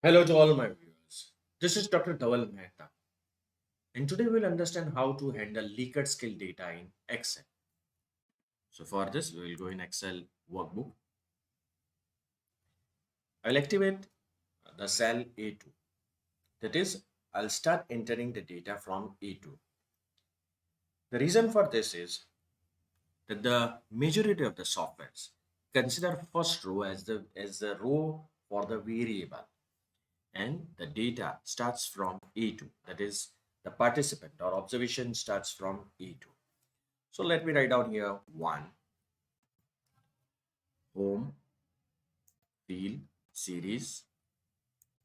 Hello to all my viewers. This is Dr. Dhaval Maheta, and today we'll understand how to handle Likert skill data in Excel. So for this, we will go in Excel workbook. I'll activate the cell A2. That is, I'll start entering the data from A2. The reason for this is that the majority of the softwares consider first row as the row for the variable, and the data starts from A2. That is, the participant or observation starts from A2. So let me write down here one, home, field, series,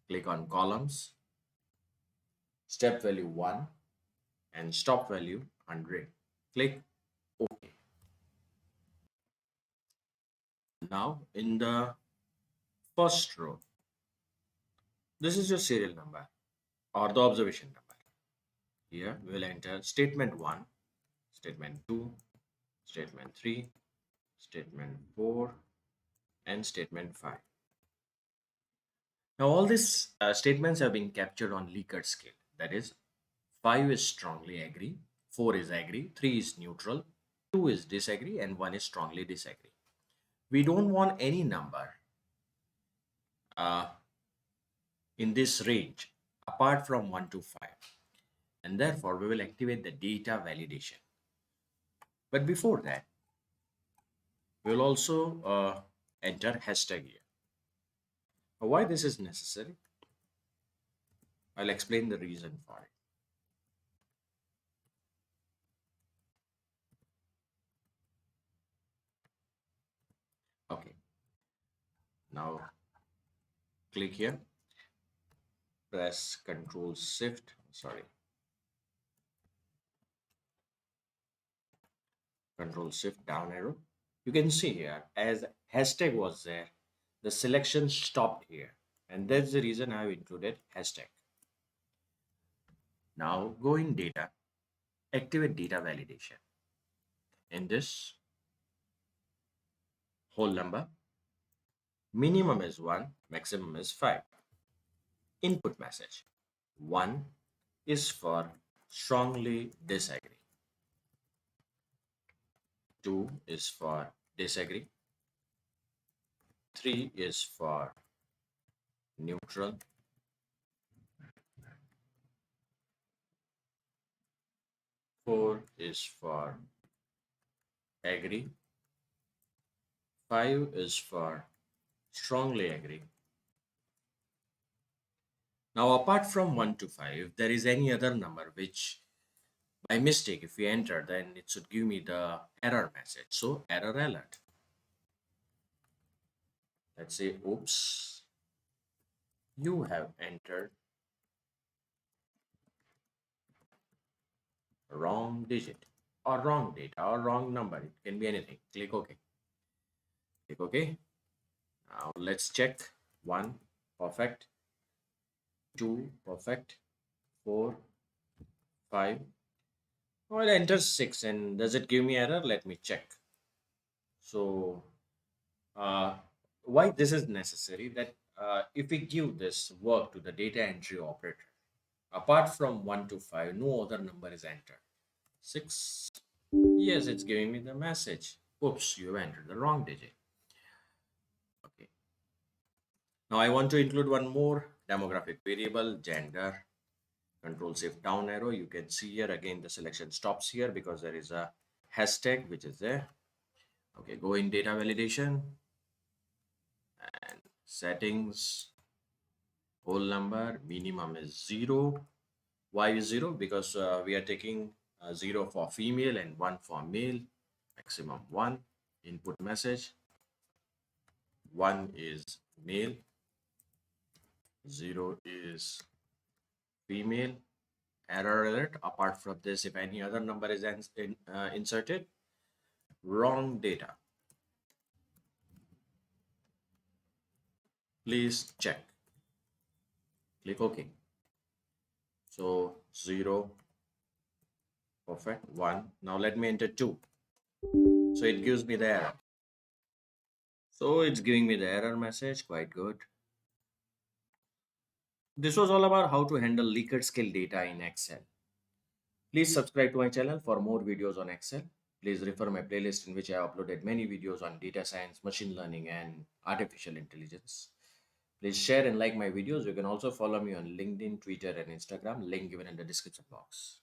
click on columns, step value 1 and stop value 100. Click OK. Now in the first row, this is your serial number or the observation number. Here we will enter statement 1, statement 2, statement 3, statement 4 and statement 5. Now all these statements have been captured on Likert scale. That is, 5 is strongly agree, 4 is agree, 3 is neutral, 2 is disagree, and 1 is strongly disagree. We don't want any number uh, in this range apart from 1 to 5. And therefore, we will activate the data validation. But before that, we will also enter hashtag here. Now, why this is necessary? I'll explain the reason for it. Okay, now click here, press Control Shift, Control Shift down arrow. You can see here as hashtag was there, the selection stopped here, and that's the reason I have included hashtag. Now go in data, activate data validation. In this, whole number, minimum is 1, maximum is 5. Input message 1 is for strongly disagree, 2 is for disagree, 3 is for neutral, 4 is for agree, 5 is for strongly agree. Now, apart from 1 to 5, if there is any other number which by mistake, if we enter, then it should give me the error message. So, error alert. Let's say, oops, you have entered wrong digit or wrong data or wrong number. It can be anything. Click OK. Click OK. Now, let's check 1, perfect, 2, perfect, 4, 5. Oh, it enters 6, and does it give me error? Let me check. So, uh, why this is necessary? That if we give this work to the data entry operator, apart from 1 to 5, no other number is entered. 6, yes, it's giving me the message. Oops, you have entered the wrong digit. Okay. Now I want to include one more demographic variable, gender. Control Shift down arrow. You can see here again the selection stops here because there is a hashtag which is there. Okay, go in data validation and settings, whole number, minimum is 0. Why is 0? Because we are taking 0 for female and 1 for male. Maximum 1. Input message, 1 is male, 0 is female. Error alert. Apart from this, if any other number is inserted, wrong data. Please check. Click OK. So 0, perfect, 1. Now let me enter 2. So it gives me the error. So it's giving me the error message, quite good. This was all about how to handle Likert scale data in Excel. Please subscribe to my channel for more videos on Excel. Please refer my playlist in which I uploaded many videos on data science, machine learning, and artificial intelligence. Please share and like my videos. You can also follow me on LinkedIn, Twitter, and Instagram. Link given in the description box.